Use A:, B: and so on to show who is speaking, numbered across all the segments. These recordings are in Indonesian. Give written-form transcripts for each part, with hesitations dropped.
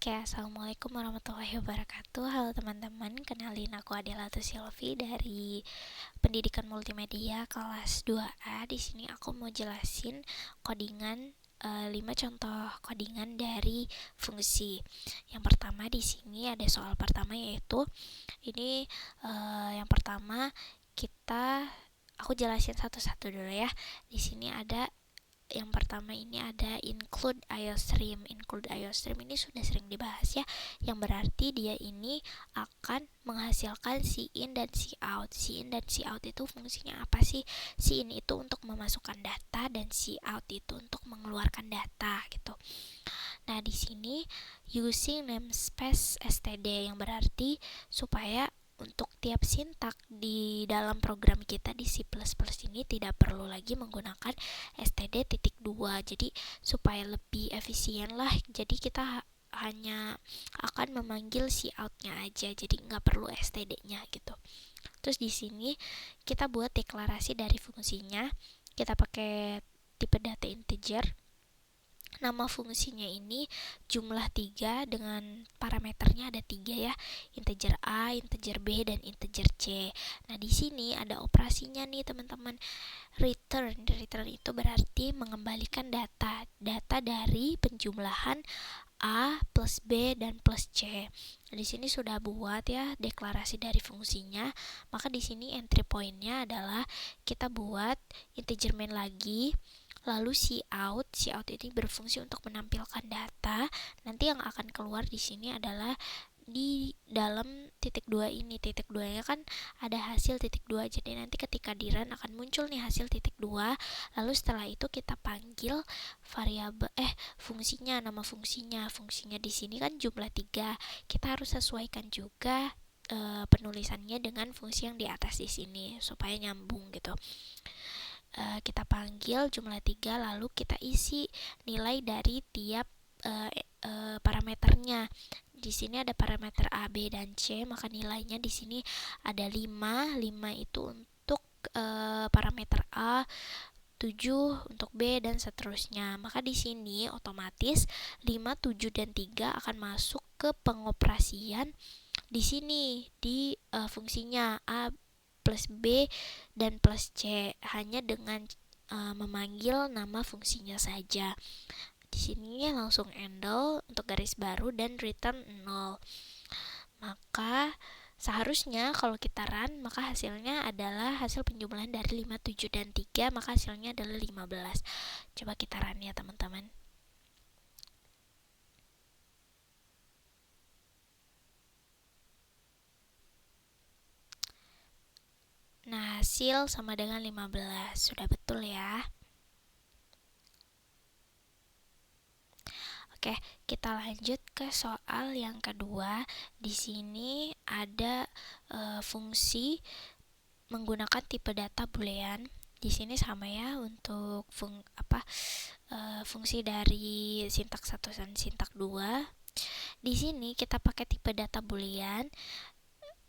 A: Oke, assalamualaikum warahmatullahi wabarakatuh. Halo teman-teman, kenalin aku Adela Silvi dari Pendidikan Multimedia kelas 2A. Di sini aku mau jelasin codingan 5 contoh codingan dari fungsi. Yang pertama di sini ada soal pertama yaitu ini yang pertama aku jelasin satu-satu dulu ya. Di sini ada yang pertama ini ada include IOStream. Include IOStream ini sudah sering dibahas ya, yang berarti dia ini akan menghasilkan in dan out. In dan out itu fungsinya apa sih? In itu untuk memasukkan data dan out itu untuk mengeluarkan data gitu. Nah, di sini using namespace std, yang berarti supaya untuk tiap sintak di dalam program kita di C++ ini tidak perlu lagi menggunakan std.2. Jadi supaya lebih efisien lah, jadi kita hanya akan memanggil cout-nya aja, jadi nggak perlu std-nya gitu. Terus di sini kita buat deklarasi dari fungsinya, kita pakai tipe data integer. Nama fungsinya ini jumlah 3 dengan parameternya ada 3 ya, integer A, integer B, dan integer C. Nah, di sini ada operasinya nih teman-teman. Return itu berarti mengembalikan data dari penjumlahan A plus B dan plus C. Nah, di sini sudah buat ya deklarasi dari fungsinya. Maka di sini entry point-nya adalah kita buat integer main lagi. Lalu cout ini berfungsi untuk menampilkan data. Nanti yang akan keluar di sini adalah di dalam titik 2 ini. Titik 2 nya kan ada hasil titik 2, jadi nanti ketika di run akan muncul nih hasil titik 2. Lalu setelah itu kita panggil variabel fungsinya. Nama fungsinya di sini kan jumlah 3. Kita harus sesuaikan juga penulisannya dengan fungsi yang di atas di sini supaya nyambung gitu. Kita panggil jumlah 3, lalu kita isi nilai dari tiap parameternya. Di sini ada parameter A, B, dan C, maka nilainya di sini ada 5. 5 itu untuk parameter A, 7 untuk B, dan seterusnya. Maka di sini otomatis 5, 7, dan 3 akan masuk ke pengoperasian di sini di fungsinya A plus B dan plus C hanya dengan memanggil nama fungsinya saja. Di sini langsung handle untuk garis baru dan return 0. Maka seharusnya kalau kita run, maka hasilnya adalah hasil penjumlahan dari 5, 7, dan 3, maka hasilnya adalah 15. Coba kita run ya teman-teman. Nah, hasil sama dengan 15. Sudah betul ya. Oke, kita lanjut ke soal yang kedua. Di sini ada fungsi menggunakan tipe data boolean. Di sini sama ya untuk fungsi dari sintak 1 dan sintak 2. Di sini kita pakai tipe data boolean,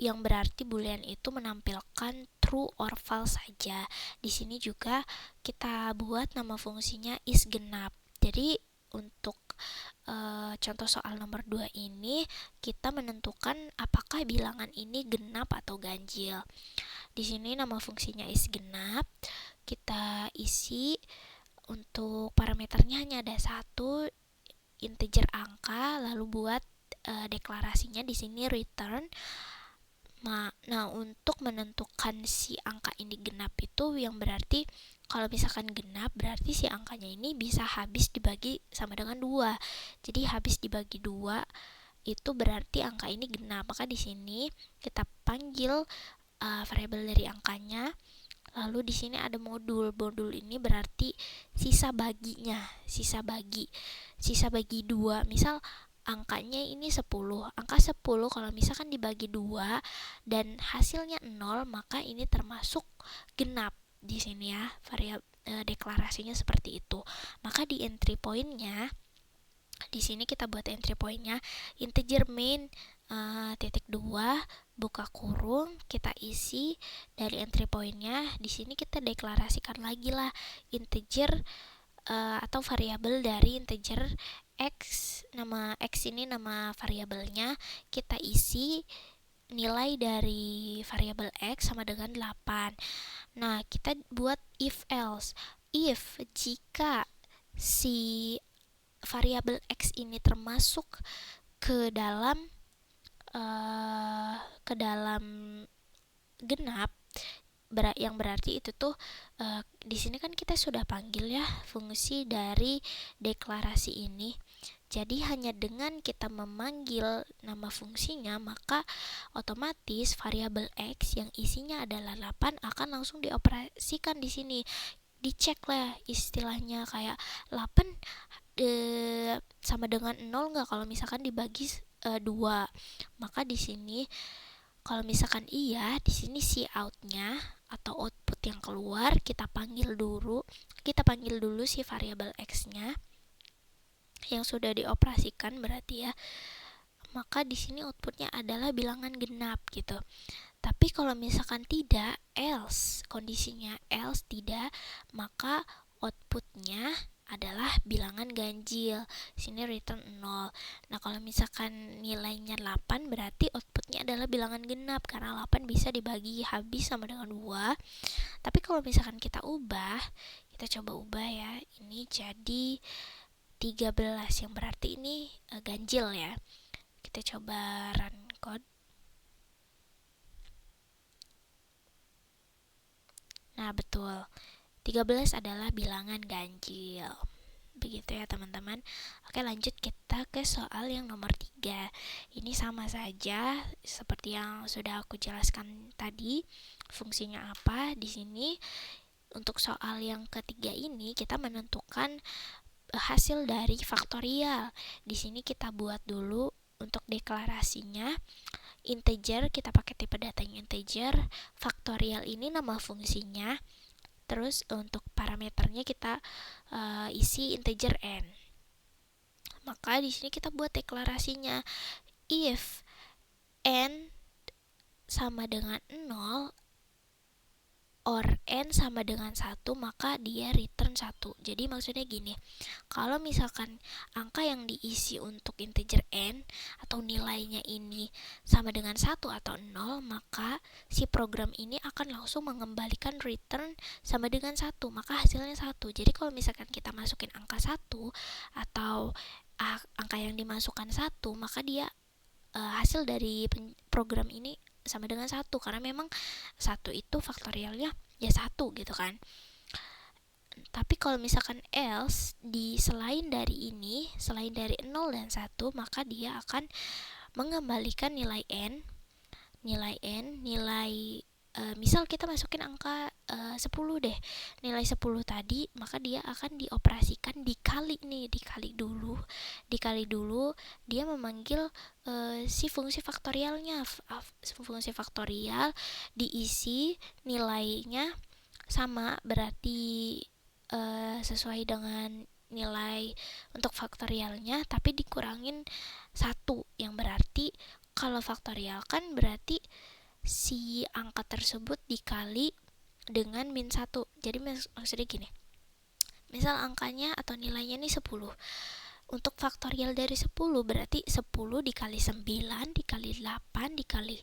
A: yang berarti boolean itu menampilkan true or false saja. Di sini juga kita buat nama fungsinya is genap. Jadi untuk contoh soal nomor 2 ini kita menentukan apakah bilangan ini genap atau ganjil. Di sini nama fungsinya is genap. Kita isi untuk parameternya hanya ada 1 integer angka, lalu buat deklarasinya di sini return. Nah, untuk menentukan si angka ini genap itu yang berarti kalau misalkan genap berarti si angkanya ini bisa habis dibagi sama dengan 2. Jadi habis dibagi 2 itu berarti angka ini genap. Maka di sini kita panggil variabel dari angkanya. Lalu di sini ada modul. Modul ini berarti sisa baginya. Sisa bagi 2. Misal angkanya ini 10. Angka 10 kalau misalkan dibagi 2 dan hasilnya 0, maka ini termasuk genap di sini ya. Deklarasinya seperti itu. Maka di entry point-nya di sini kita buat entry point-nya integer main titik 2 buka kurung, kita isi dari entry point-nya. Di sini kita deklarasikan lagi lah integer atau variabel dari integer nama X ini nama variabelnya, kita isi nilai dari variabel X sama dengan 8. Nah, kita buat if else. If jika si variabel X ini termasuk ke dalam genap, yang berarti itu tuh di sini kan kita sudah panggil ya fungsi dari deklarasi ini. Jadi hanya dengan kita memanggil nama fungsinya, maka otomatis variabel X yang isinya adalah 8 akan langsung dioperasikan di sini. Dicek lah istilahnya, kayak 8 sama dengan 0 nggak kalau misalkan dibagi 2. Maka di sini kalau misalkan iya, di sini si outnya atau output yang keluar kita panggil dulu si variabel X-nya yang sudah dioperasikan berarti ya. Maka di sini outputnya adalah bilangan genap gitu. Tapi kalau misalkan tidak, else, kondisinya else tidak, maka outputnya adalah bilangan ganjil. Sini return 0. Nah, kalau misalkan nilainya 8 berarti outputnya adalah bilangan genap karena 8 bisa dibagi habis sama dengan 2. Tapi kalau misalkan kita coba ubah ya. Ini jadi 13 yang berarti ini ganjil ya. Kita coba run code. Nah, betul. 13 adalah bilangan ganjil. Begitu ya teman-teman. Oke, lanjut kita ke soal yang nomor 3. Ini sama saja seperti yang sudah aku jelaskan tadi. Fungsinya apa? Di sini untuk soal yang ketiga ini kita menentukan hasil dari faktorial. Di sini kita buat dulu untuk deklarasinya. Integer, kita pakai tipe datanya integer. Faktorial ini nama fungsinya. Terus untuk parameternya kita isi integer n. Maka di sini kita buat deklarasinya. If n sama dengan 0 or n sama dengan 1, maka dia return 1. Jadi maksudnya gini, kalau misalkan angka yang diisi untuk integer n atau nilainya ini sama dengan 1 atau 0, maka si program ini akan langsung mengembalikan return sama dengan 1, maka hasilnya 1. Jadi kalau misalkan kita masukin angka 1 atau angka yang dimasukkan 1, maka dia hasil dari program ini sama dengan 1, karena memang 1 itu faktorialnya ya 1 gitu kan. Tapi kalau misalkan else selain dari 0 dan 1, maka dia akan mengembalikan nilai misal kita masukin angka 10 deh, nilai 10 tadi, maka dia akan dioperasikan dikali dulu dia memanggil si fungsi faktorialnya. Fungsi faktorial diisi nilainya sama, berarti sesuai dengan nilai untuk faktorialnya, tapi dikurangin 1, yang berarti kalau faktorial kan berarti si angka tersebut dikali dengan min 1. Jadi maksudnya gini, misal angkanya atau nilainya ini 10. Untuk faktorial dari 10 berarti 10 dikali 9 dikali 8 dikali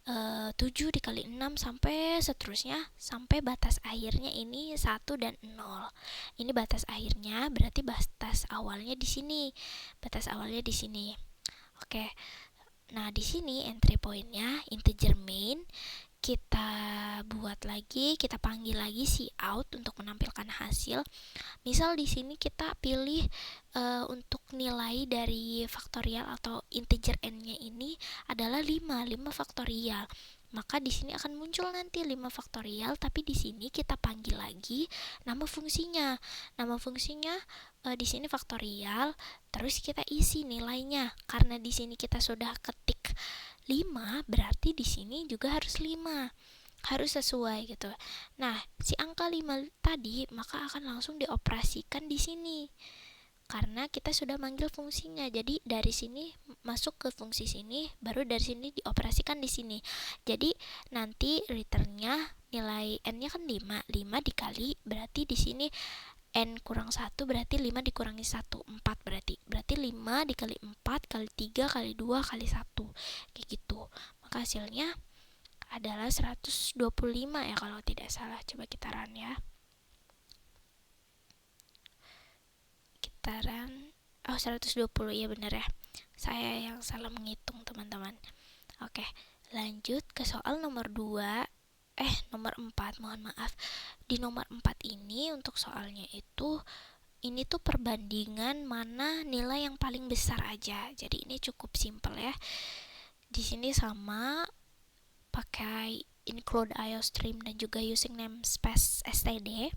A: 7 dikali 6 sampai seterusnya, sampai batas akhirnya ini 1 dan 0. Ini batas akhirnya, berarti batas awalnya di sini. Oke. Nah, di sini entry point-nya integer main, kita panggil lagi si out untuk menampilkan hasil. Misal di sini kita pilih untuk nilai dari faktorial atau integer n-nya ini adalah 5 faktorial. Maka di sini akan muncul nanti 5 faktorial, tapi di sini kita panggil lagi nama fungsinya. Nama fungsinya di sini faktorial, terus kita isi nilainya. Karena di sini kita sudah ketik 5, berarti di sini juga harus 5. Harus sesuai gitu. Nah, si angka 5 tadi maka akan langsung dioperasikan di sini. Karena kita sudah manggil fungsinya. Jadi dari sini masuk ke fungsi sini, baru dari sini dioperasikan di sini. Jadi nanti returnnya nilai n-nya kan 5 dikali, berarti di sini N kurang 1 berarti 5 dikurangi 1, 4 berarti 5 dikali 4 kali 3 kali 2 kali 1, kayak gitu. Maka hasilnya adalah 125 ya kalau tidak salah. Coba kita run ya. Kita run. Oh, 120 ya benar ya. Saya yang salah menghitung teman-teman. Oke, lanjut ke soal nomor 4, mohon maaf. Di nomor 4 ini untuk soalnya itu ini tuh perbandingan mana nilai yang paling besar aja. Jadi ini cukup simple ya. Di sini sama pakai include IOStream dan juga using namespace std.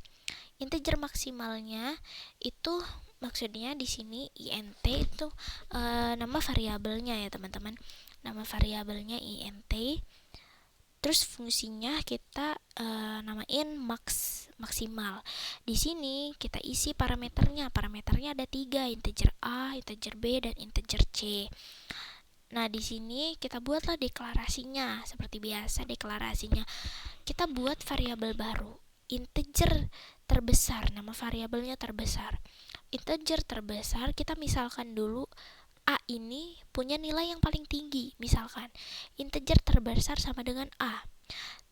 A: Integer maksimalnya itu maksudnya di sini int itu nama variabelnya ya teman-teman. Nama variabelnya int. Terus fungsinya kita namain maksimal. Di sini kita isi parameternya. Parameternya ada 3, integer a, integer b, dan integer c. Nah, di sini kita buatlah deklarasinya. Seperti biasa deklarasinya. Kita buat variabel baru. Integer terbesar, nama variabelnya terbesar. Integer terbesar kita misalkan dulu A ini punya nilai yang paling tinggi, misalkan integer terbesar sama dengan A.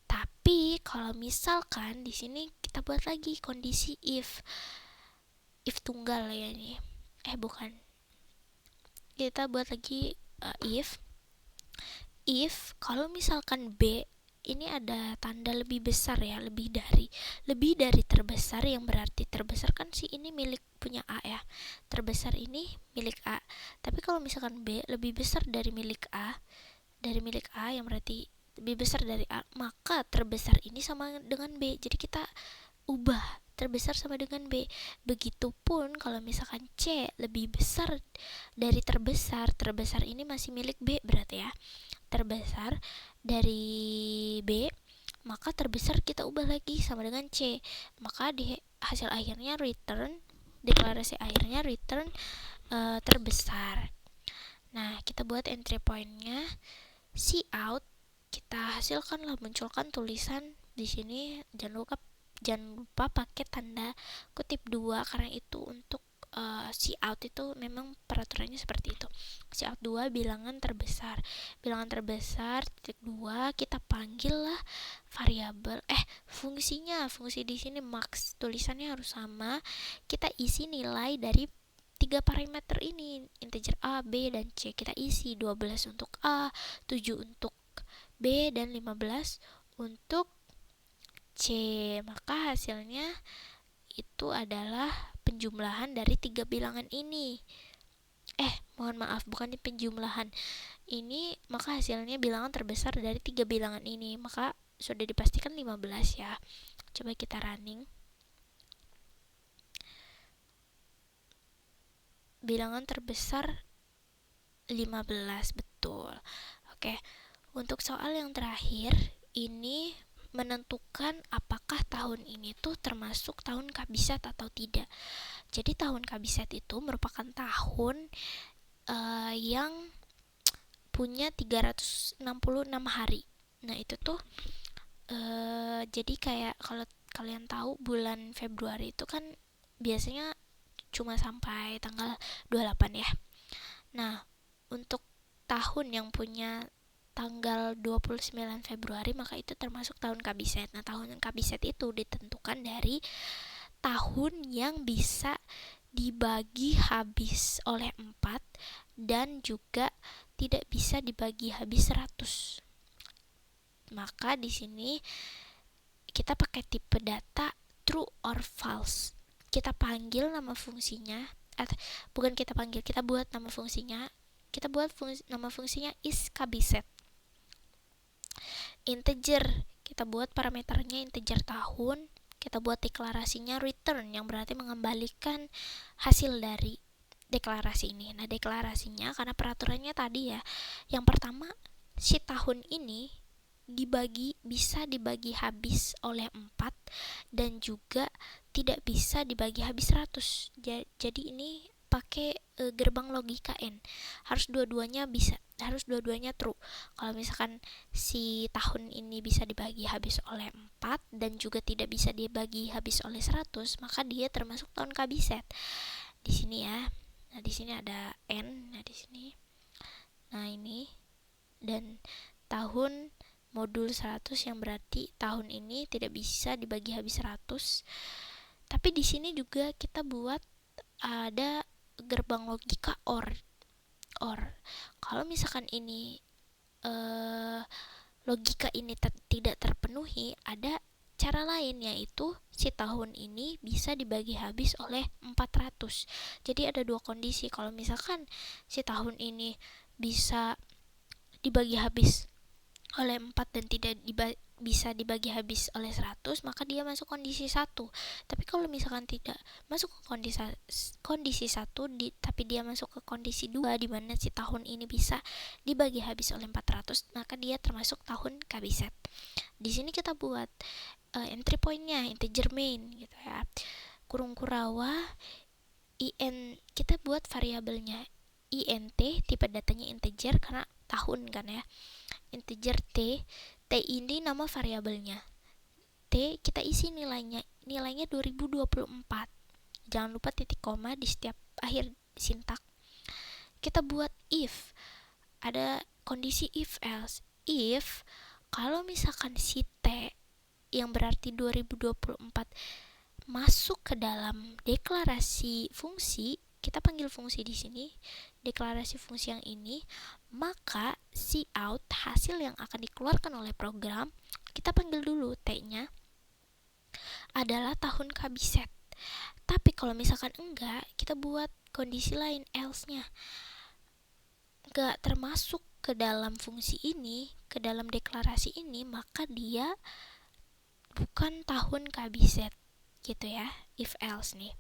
A: Tapi kalau misalkan di sini kita buat lagi kondisi if tunggal ya ini. Bukan. Kita buat lagi if kalau misalkan B ini ada tanda lebih besar ya, lebih dari terbesar, yang berarti terbesar kan si ini milik punya A ya, terbesar ini milik A. Tapi kalau misalkan B lebih besar dari milik A yang berarti lebih besar dari A, maka terbesar ini sama dengan B. Jadi kita ubah terbesar sama dengan B. Begitupun kalau misalkan C lebih besar dari terbesar ini masih milik B berarti ya, terbesar dari B, maka terbesar kita ubah lagi sama dengan C. Maka di hasil akhirnya deklarasi akhirnya return terbesar. Nah, kita buat entry pointnya cout. Kita hasilkanlah, munculkan tulisan di sini. Jangan lupa pakai tanda kutip 2 karena itu untuk cout itu memang peraturannya seperti itu. Cout 2 bilangan terbesar titik 2, kita panggil lah variabel fungsi di sini max, tulisannya harus sama. Kita isi nilai dari 3 parameter ini, integer A, B, dan C. Kita isi 12 untuk A, 7 untuk B, dan 15 untuk C. Maka hasilnya itu adalah penjumlahan dari 3 bilangan ini. Mohon maaf, bukan penjumlahan. Ini maka hasilnya bilangan terbesar dari 3 bilangan ini. Maka sudah dipastikan 15 ya. Coba kita running. Bilangan terbesar 15, betul. Oke. Untuk soal yang terakhir, ini menentukan apakah tahun ini tuh termasuk tahun kabisat atau tidak. Jadi tahun kabisat itu merupakan tahun yang punya 366 hari. Nah, itu tuh jadi kayak kalau kalian tahu bulan Februari itu kan biasanya cuma sampai tanggal 28 ya. Nah, untuk tahun yang punya tanggal 29 Februari maka itu termasuk tahun kabisat. Nah, tahun kabisat itu ditentukan dari tahun yang bisa dibagi habis oleh 4 dan juga tidak bisa dibagi habis 100. Maka di sini kita pakai tipe data true or false. Kita panggil nama fungsinya, kita buat nama fungsinya. Kita buat nama fungsinya is kabisat. Integer, kita buat parameternya integer tahun. Kita buat deklarasinya return, yang berarti mengembalikan hasil dari deklarasi ini. Nah, deklarasinya karena peraturannya tadi ya, yang pertama si tahun ini bisa dibagi habis oleh 4 dan juga tidak bisa dibagi habis 100. Jadi ini pakai gerbang logika N. Harus dua-duanya true. Kalau misalkan si tahun ini bisa dibagi habis oleh 4 dan juga tidak bisa dibagi habis oleh 100, maka dia termasuk tahun kabiset. Di sini ya. Nah, di sini ada N. Nah, di sini. Nah, ini dan tahun modul 100 yang berarti tahun ini tidak bisa dibagi habis 100. Tapi di sini juga kita buat ada gerbang logika OR. Kalau misalkan ini logika ini tidak terpenuhi, ada cara lain, yaitu si tahun ini bisa dibagi habis oleh 400. Jadi ada dua kondisi. Kalau misalkan si tahun ini bisa dibagi habis oleh 4 dan tidak bisa dibagi habis oleh 100, maka dia masuk kondisi 1. Tapi kalau misalkan tidak masuk ke kondisi 1 tapi dia masuk ke kondisi 2 di mana si tahun ini bisa dibagi habis oleh 400, maka dia termasuk tahun kabiset. Di sini kita buat entry pointnya integer main gitu ya. Kurung kurawa kita buat variabelnya int, tipe datanya integer karena tahun kan ya. Integer t ini nama variabelnya. T kita isi nilainya 2024. Jangan lupa titik koma di setiap akhir sintak. Kita buat if. Ada kondisi if else. If kalau misalkan si T yang berarti 2024 masuk ke dalam deklarasi fungsi, kita panggil fungsi di sini, deklarasi fungsi yang ini, maka si out hasil yang akan dikeluarkan oleh program, kita panggil dulu T-nya adalah tahun kabiset. Tapi kalau misalkan enggak, kita buat kondisi lain, else-nya enggak termasuk ke dalam fungsi ini, ke dalam deklarasi ini, maka dia bukan tahun kabiset gitu ya, if else nih.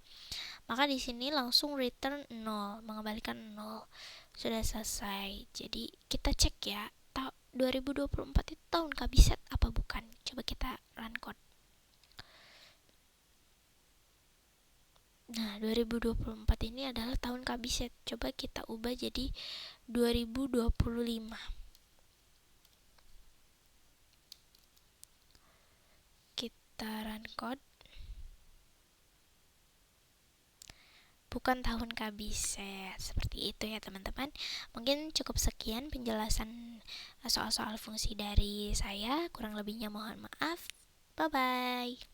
A: Maka di sini langsung return 0, mengembalikan 0. Sudah selesai. Jadi kita cek ya, 2024 itu tahun kabiset apa bukan? Coba kita run code. Nah, 2024 ini adalah tahun kabiset. Coba kita ubah jadi 2025. Kita run code. Bukan tahun kabiset. Seperti itu ya teman-teman. Mungkin cukup sekian penjelasan soal-soal fungsi dari saya. Kurang lebihnya mohon maaf. Bye bye.